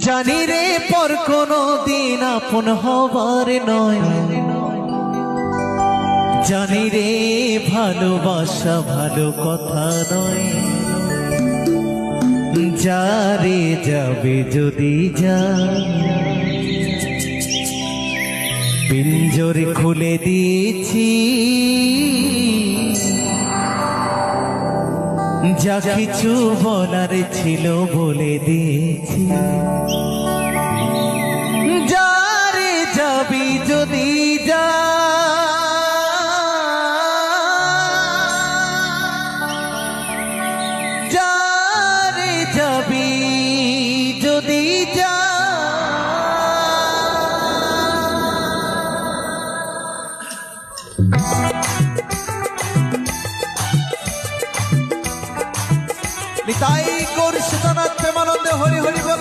জানি রে পর কোনো দিন আপন হবার নয়, জানি রে ভালোবাসা ভালো কথা নয়। যারে যাবে যদি যা, পিঞ্জর খুলে দিয়েছি, যা কিছু বলার ছিল বলে দিয়েছি। যারে যাবি যদি যা, যারে যাবি যদি যা, নিতাই গৌর সীতানাথ প্রেমানন্দে হরি হরি বল।